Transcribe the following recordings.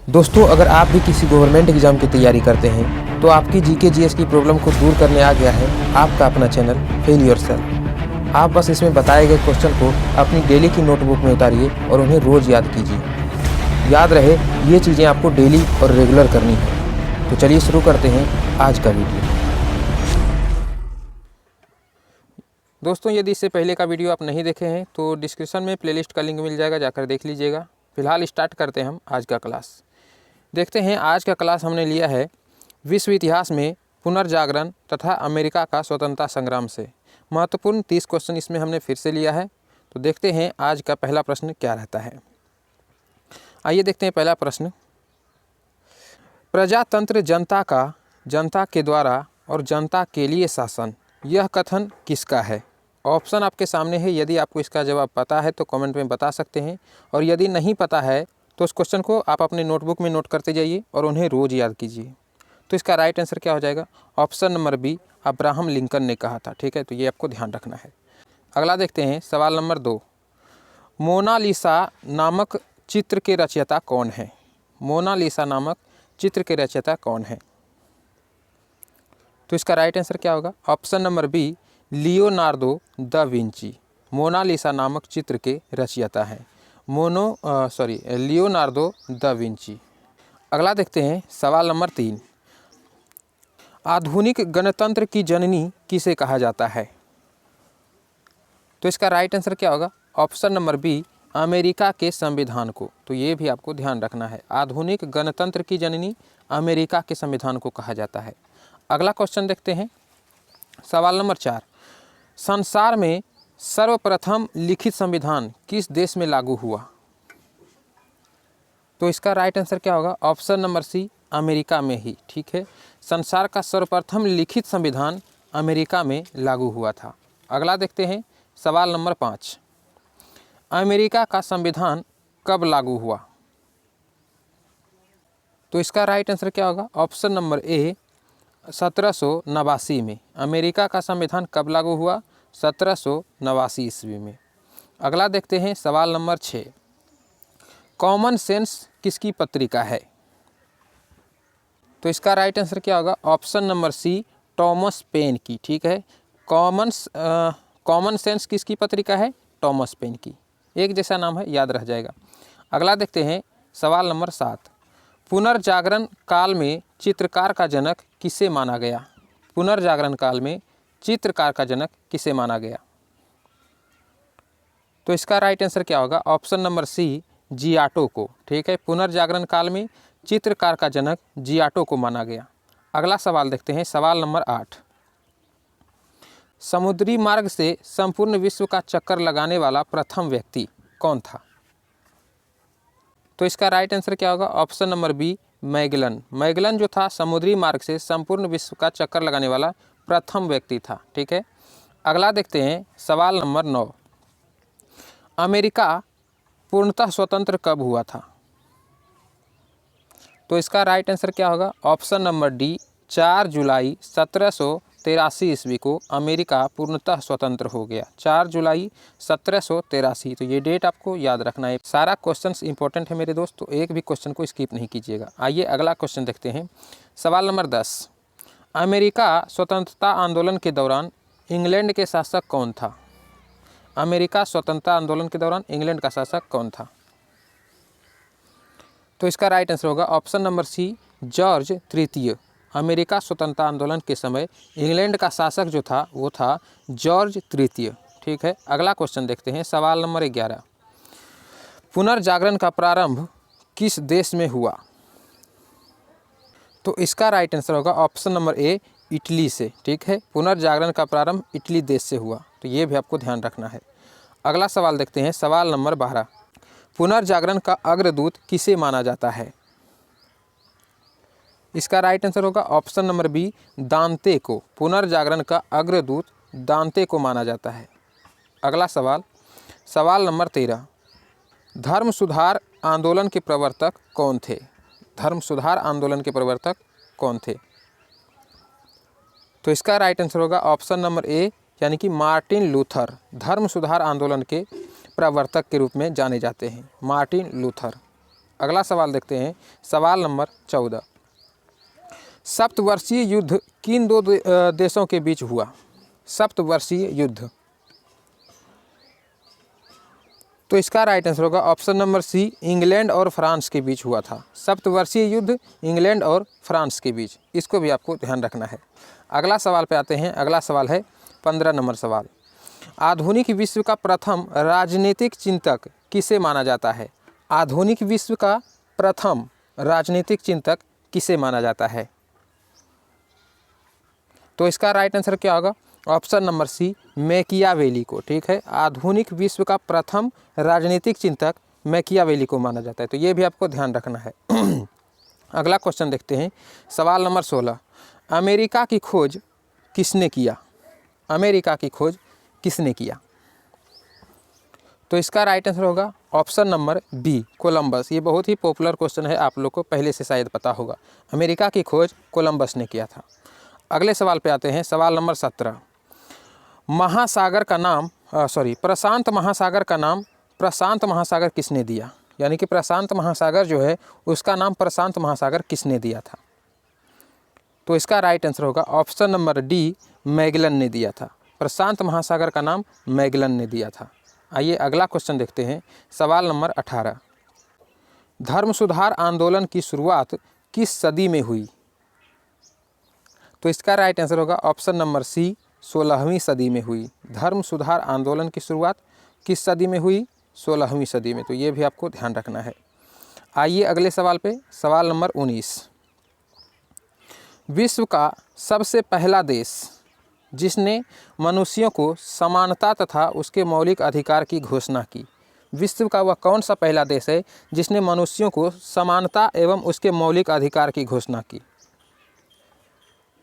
दोस्तों, अगर आप भी किसी गवर्नमेंट एग्जाम की तैयारी करते हैं तो आपकी जीके जीएस की प्रॉब्लम को दूर करने आ गया है आपका अपना चैनल फेल योरसेल्फ। आप बस इसमें बताए गए क्वेश्चन को अपनी डेली की नोटबुक में उतारिए और उन्हें रोज़ याद कीजिए। याद रहे, ये चीज़ें आपको डेली और रेगुलर करनी है। तो चलिए शुरू करते हैं आज का वीडियो। दोस्तों, यदि इससे पहले का वीडियो आप नहीं देखे हैं तो डिस्क्रिप्शन में प्लेलिस्ट का लिंक मिल जाएगा, जाकर देख लीजिएगा। फिलहाल स्टार्ट करते हैं हम आज का क्लास। देखते हैं आज का क्लास हमने लिया है विश्व इतिहास में पुनर्जागरण तथा अमेरिका का स्वतंत्रता संग्राम से महत्वपूर्ण 30 क्वेश्चन इसमें हमने फिर से लिया है। तो देखते हैं आज का पहला प्रश्न क्या रहता है। आइए देखते हैं पहला प्रश्न। प्रजातंत्र जनता का, जनता के द्वारा और जनता के लिए शासन, यह कथन किसका है? ऑप्शन आपके सामने है। यदि आपको इसका जवाब पता है तो कमेंट में बता सकते हैं, और यदि नहीं पता है तो उस क्वेश्चन को आप अपने नोटबुक में नोट करते जाइए और उन्हें रोज़ याद कीजिए। तो इसका राइट आंसर क्या हो जाएगा? Option number B, Abraham Lincoln ने कहा था। ठीक है, तो ये आपको ध्यान रखना है। अगला देखते हैं सवाल नंबर 2। मोनालिसा नामक चित्र के रचयिता कौन है? मोनालिसा नामक चित्र के रचयिता कौन है? तो इसका राइट आंसर क्या होगा? Option number B, Leonardo da Vinci Mona Lisa नामक चित्र के रचयिता हैं। Leonardo da Vinci. अगला देखते हैं सवाल नंबर 3। आधुनिक गणतंत्र की जननी किसे कहा जाता है? तो इसका राइट आंसर क्या होगा? ऑप्शन नंबर बी, अमेरिका के संविधान को। तो ये भी आपको ध्यान रखना है। आधुनिक गणतंत्र की जननी अमेरिका के संविधान को कहा जाता है। अगला क्वेश्चन देखते हैं सवाल नंबर 4। संसार में सर्वप्रथम लिखित संविधान किस देश में लागू हुआ? तो इसका राइट आंसर क्या होगा? ऑप्शन नंबर सी, अमेरिका में ही। ठीक है, संसार का सर्वप्रथम लिखित संविधान अमेरिका में लागू हुआ था। अगला देखते हैं सवाल नंबर 5। अमेरिका का संविधान कब लागू हुआ? तो इसका राइट आंसर क्या होगा? ऑप्शन नंबर ए, 1789 में। अमेरिका का संविधान कब लागू हुआ? 1789 ईस्वी में। अगला देखते हैं सवाल नंबर 6। कॉमन सेंस किसकी पत्रिका है? तो इसका राइट आंसर क्या होगा? Option number C, Thomas Paine की। ठीक है, कॉमन सेंस किसकी पत्रिका है? टॉमस पेन की। एक जैसा नाम है, याद रह जाएगा। अगला देखते हैं सवाल नंबर 7। पुनर्जागरण काल में चित्रकार का जनक किसे माना गया? पुनर्जागरण काल में चित्रकार का जनक किसे माना गया? तो इसका राइट आंसर क्या होगा? ऑप्शन नंबर सी, जियाटो को। ठीक है, पुनर्जागरण काल में चित्रकार का जनक जियाटो को माना गया। अगला सवाल देखते हैं सवाल नंबर 8। समुद्री मार्ग से संपूर्ण विश्व का चक्कर लगाने वाला प्रथम व्यक्ति कौन था? तो इसका राइट आंसर क्या होगा? Option number B, Magellan. Magellan जो था समुद्री मार्ग से संपूर्ण विश्व का चक्कर लगाने वाला प्रथम व्यक्ति था। ठीक है, अगला देखते हैं सवाल नंबर 9। अमेरिका पूर्णतः स्वतंत्र कब हुआ था? तो इसका राइट आंसर क्या होगा? ऑप्शन नंबर डी, 4 जुलाई 1783 ईस्वी को अमेरिका पूर्णतः स्वतंत्र हो गया। 4 जुलाई 1783। तो ये डेट आपको याद रखना है। सारा क्वेश्चंस इंपॉर्टेंट है मेरे दोस्त, तो एक भी क्वेश्चन को स्किप नहीं कीजिएगा। आइए अगला क्वेश्चन देखते हैं सवाल नंबर 10। अमेरिका स्वतंत्रता आंदोलन के दौरान इंग्लैंड के शासक कौन था? अमेरिका स्वतंत्रता आंदोलन के दौरान इंग्लैंड का शासक कौन था? तो इसका राइट आंसर होगा ऑप्शन नंबर सी, जॉर्ज तृतीय। अमेरिका स्वतंत्रता आंदोलन के समय इंग्लैंड का शासक जो था वो था जॉर्ज तृतीय। ठीक है, अगला क्वेश्चन देखते हैं सवाल नंबर 11। पुनर्जागरण का प्रारंभ किस देश में हुआ? तो इसका राइट आंसर होगा ऑप्शन नंबर ए, इटली से। ठीक है, पुनर्जागरण का प्रारंभ इटली देश से हुआ। तो ये भी आपको ध्यान रखना है। अगला सवाल देखते हैं सवाल नंबर 12। पुनर्जागरण का अग्रदूत किसे माना जाता है? इसका राइट आंसर होगा ऑप्शन नंबर बी, दांते को। पुनर्जागरण का अग्रदूत दांते को माना जाता है। अगला सवाल, सवाल नंबर 13। धर्म सुधार आंदोलन के प्रवर्तक कौन थे? धर्म सुधार आंदोलन के प्रवर्तक कौन थे? तो इसका राइट आंसर होगा ऑप्शन नंबर ए, यानी कि मार्टिन लूथर। धर्म सुधार आंदोलन के प्रवर्तक के रूप में जाने जाते हैं मार्टिन लूथर। अगला सवाल देखते हैं, सवाल नंबर 14। सप्तवर्षीय युद्ध किन दो देशों के बीच हुआ? सप्तवर्षीय युद्ध, तो इसका राइट आंसर होगा ऑप्शन नंबर सी, इंग्लैंड और फ्रांस के बीच हुआ था। सप्तवर्षीय युद्ध इंग्लैंड और फ्रांस के बीच, इसको भी आपको ध्यान रखना है। अगला सवाल पे आते हैं। अगला सवाल है 15 नंबर सवाल। आधुनिक विश्व का प्रथम राजनीतिक चिंतक किसे माना जाता है? आधुनिक विश्व का प्रथम राजनीतिक चिंतक किसे माना जाता है? तो इसका राइट आंसर क्या होगा? ऑप्शन नंबर सी, मैकियावेली को। ठीक है, आधुनिक विश्व का प्रथम राजनीतिक चिंतक मैकियावेली को माना जाता है, तो ये भी आपको ध्यान रखना है। अगला क्वेश्चन देखते हैं, सवाल नंबर 16। अमेरिका की खोज किसने किया? अमेरिका की खोज किसने किया? तो इसका राइट आंसर होगा ऑप्शन नंबर बी, कोलंबस। ये बहुत ही पॉपुलर क्वेश्चन है, आप लोग को पहले से शायद पता होगा। अमेरिका की खोज कोलंबस ने किया था। अगले सवाल पे आते हैं, सवाल नंबर 17। महासागर का नाम प्रशांत महासागर का नाम प्रशांत महासागर किसने दिया? यानी कि प्रशांत महासागर जो है उसका नाम प्रशांत महासागर किसने दिया था? तो इसका राइट आंसर होगा ऑप्शन नंबर डी, मैगलन ने दिया था। प्रशांत महासागर का नाम मैगलन ने दिया था। आइए अगला क्वेश्चन देखते हैं, सवाल नंबर 18। धर्म सुधार आंदोलन की शुरुआत किस सदी में हुई? तो इसका राइट आंसर होगा ऑप्शन नंबर सी, 16वीं सदी में हुई। धर्म सुधार आंदोलन की शुरुआत किस सदी में हुई? 16वीं सदी में, तो ये भी आपको ध्यान रखना है। आइए अगले सवाल पे, सवाल नंबर 19। विश्व का सबसे पहला देश जिसने मनुष्यों को समानता तथा उसके मौलिक अधिकार की घोषणा की, विश्व का वह कौन सा पहला देश है जिसने मनुष्यों को समानता एवं उसके मौलिक अधिकार की घोषणा की?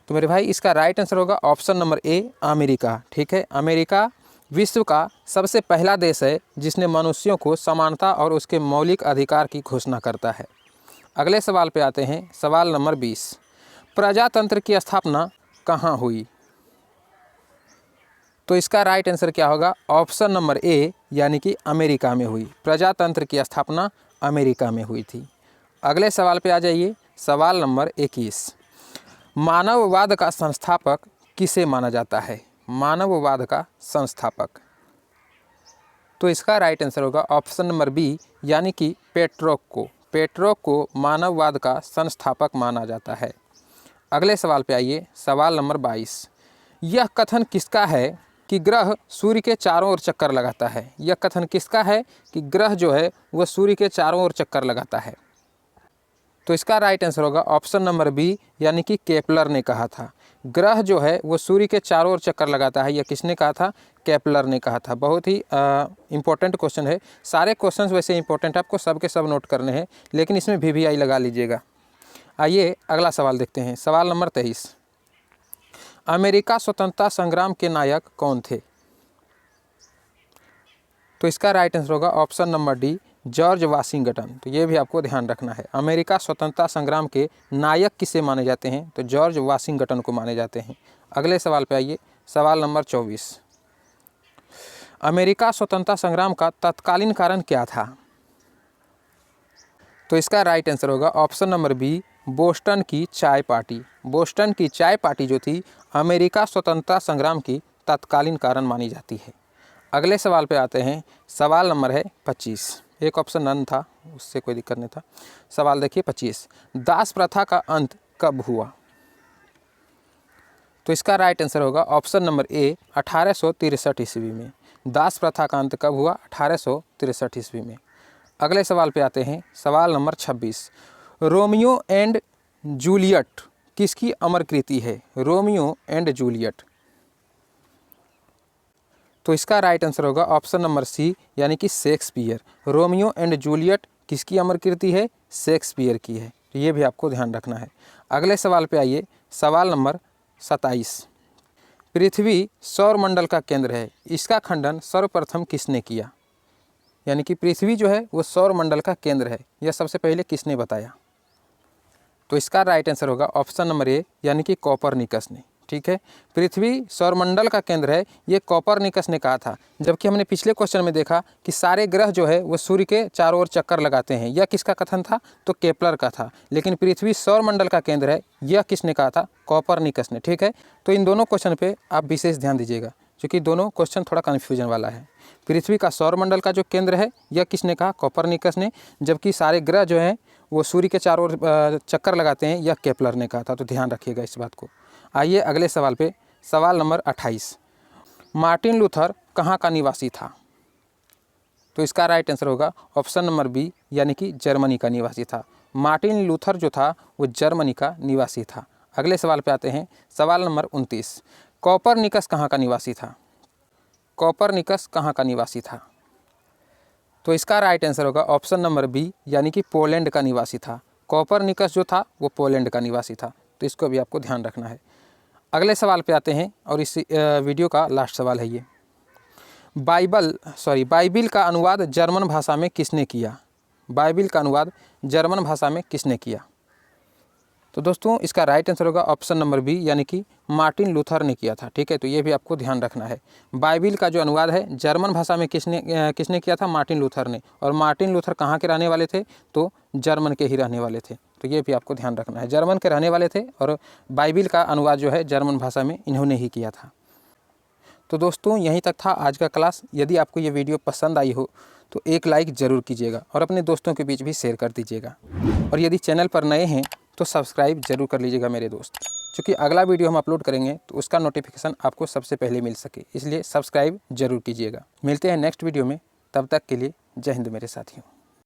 तो मेरे भाई इसका राइट आंसर होगा ऑप्शन नंबर ए, अमेरिका। ठीक है, अमेरिका विश्व का सबसे पहला देश है जिसने मनुष्यों को समानता और उसके मौलिक अधिकार की घोषणा करता है। अगले सवाल पे आते हैं, सवाल नंबर 20। प्रजातंत्र की स्थापना कहाँ हुई? तो इसका राइट आंसर क्या होगा? ऑप्शन नंबर ए, यानी कि अमेरिका में हुई। प्रजातंत्र की स्थापना अमेरिका में हुई थी। अगले सवाल पे आ जाइए, सवाल नंबर 21। मानववाद का संस्थापक किसे माना जाता है? मानववाद का संस्थापक, तो इसका राइट आंसर होगा ऑप्शन नंबर बी, यानी कि पेट्रोक को। पेट्रोक को मानववाद का संस्थापक माना जाता है। अगले सवाल पे आइए, सवाल नंबर 22। यह कथन किसका है कि ग्रह सूर्य के चारों ओर चक्कर लगाता है? यह कथन किसका है कि ग्रह जो है वह सूर्य के चारों ओर चक्कर लगाता है? तो इसका राइट आंसर होगा ऑप्शन नंबर बी, यानी कि केपलर ने कहा था। ग्रह जो है वो सूर्य के चारों ओर चक्कर लगाता है, यह किसने कहा था? केपलर ने कहा था। बहुत ही इंपॉर्टेंट क्वेश्चन है। सारे क्वेश्चंस वैसे इंपॉर्टेंट, आपको सब के सब नोट करने हैं, लेकिन इसमें VVI लगा लीजिएगा। आइए अगला सवाल देखते हैं, सवाल नंबर 23। अमेरिका स्वतंत्रता संग्राम के नायक कौन थे? तो इसका राइट आंसर होगा option number D, George Washington. तो ये भी आपको ध्यान रखना है। अमेरिका स्वतंत्रता संग्राम के नायक किसे माने जाते हैं? तो जॉर्ज वाशिंगटन को माने जाते हैं। अगले सवाल पे आइए, सवाल नंबर 24। अमेरिका स्वतंत्रता संग्राम का तत्कालीन कारण क्या था? तो इसका राइट आंसर होगा ऑप्शन नंबर बी, बोस्टन की चाय पार्टी। बोस्टन की चाय पार्टी जो थी अमेरिका स्वतंत्रता संग्राम की तत्कालीन कारण मानी जाती है। अगले सवाल पे आते हैं, सवाल नंबर है 25। एक ऑप्शन नन था, उससे कोई दिक्कत नहीं था। सवाल देखिए 25। दास प्रथा का अंत कब हुआ? तो इसका राइट आंसर होगा ऑप्शन नंबर ए, 1863 ईस्वी में। दास प्रथा का अंत कब हुआ? 1863 ईस्वी में। अगले सवाल पे आते हैं, सवाल नंबर 26। रोमियो एंड जूलियट किसकी अमर कृति है? रोमियो एंड जूलियट, तो इसका राइट आंसर होगा ऑप्शन नंबर सी, यानी कि शेक्सपियर। रोमियो एंड जूलियट किसकी अमर कृति है? शेक्सपियर की है। तो ये भी आपको ध्यान रखना है। अगले सवाल पे आइए, सवाल नंबर 27। पृथ्वी सौरमंडल का केंद्र है, इसका खंडन सर्वप्रथम किसने किया? यानी कि पृथ्वी जो है वो सौरमंडल का केंद्र है, यह सबसे पहले किसने बताया? तो इसका राइट आंसर होगा ऑप्शन नंबर ए, यानी कि कोपरनिकस ने। ठीक है। पृथ्वी सौरमंडल का केंद्र है, ये कोपरनिकस ने कहा था। जबकि हमने पिछले क्वेश्चन में देखा कि सारे ग्रह जो है वो सूर्य के चारों ओर चक्कर लगाते हैं, यह किसका कथन था? तो केपलर का था। लेकिन पृथ्वी सौरमंडल का केंद्र है, यह किसने कहा था? कोपरनिकस ने, ठीक है। तो इन दोनों क्वेश्चन पे आप विशेष ध्यान दीजिएगा, क्योंकि दोनों क्वेश्चन थोड़ा कन्फ्यूजन वाला है। पृथ्वी का सौरमंडल का जो केंद्र है, यह किसने कहा? कोपरनिकस ने। जबकि सारे ग्रह जो हैं वो सूर्य के चारों ओर चक्कर लगाते हैं, यह केपलर ने कहा था। तो ध्यान रखिएगा इस बात को। आइए अगले सवाल पे, सवाल नंबर 28। मार्टिन लूथर कहाँ का निवासी था? तो इसका राइट आंसर होगा ऑप्शन नंबर बी, यानी कि जर्मनी का निवासी था। मार्टिन लूथर जो था वो जर्मनी का निवासी था। अगले सवाल पे आते हैं, सवाल नंबर 29। कोपरनिकस कहाँ का निवासी था? कोपरनिकस कहाँ का निवासी था? तो इसका राइट आंसर होगा ऑप्शन नंबर बी, यानी कि पोलैंड का निवासी था। कोपरनिकस जो था वो पोलैंड का निवासी था। तो इसको भी आपको ध्यान रखना है। अगले सवाल पे आते हैं, और इस वीडियो का लास्ट सवाल है ये। बाइबिल का अनुवाद जर्मन भाषा में किसने किया? बाइबिल का अनुवाद जर्मन भाषा में किसने किया? तो दोस्तों इसका राइट आंसर होगा ऑप्शन नंबर बी, यानी कि मार्टिन लूथर ने किया था, ठीक है। तो ये भी आपको ध्यान रखना है। बाइबिल का जो अनुवाद है जर्मन भाषा में किसने किया था? मार्टिन लूथर ने। और मार्टिन लूथर कहाँ के रहने वाले थे? तो जर्मन के ही रहने वाले थे। तो ये भी आपको ध्यान रखना है, जर्मन के रहने वाले थे और बाइबिल का अनुवाद जो है जर्मन भाषा में इन्होंने ही किया था। तो दोस्तों यहीं तक था आज का क्लास। यदि आपको ये वीडियो पसंद आई हो तो एक लाइक ज़रूर कीजिएगा और अपने दोस्तों के बीच भी शेयर कर दीजिएगा। और यदि चैनल पर नए हैं तो सब्सक्राइब जरूर कर लीजिएगा मेरे दोस्त, क्योंकि अगला वीडियो हम अपलोड करेंगे तो उसका नोटिफिकेशन आपको सबसे पहले मिल सके, इसलिए सब्सक्राइब जरूर कीजिएगा। मिलते हैं नेक्स्ट वीडियो में, तब तक के लिए जय हिंद मेरे साथियों।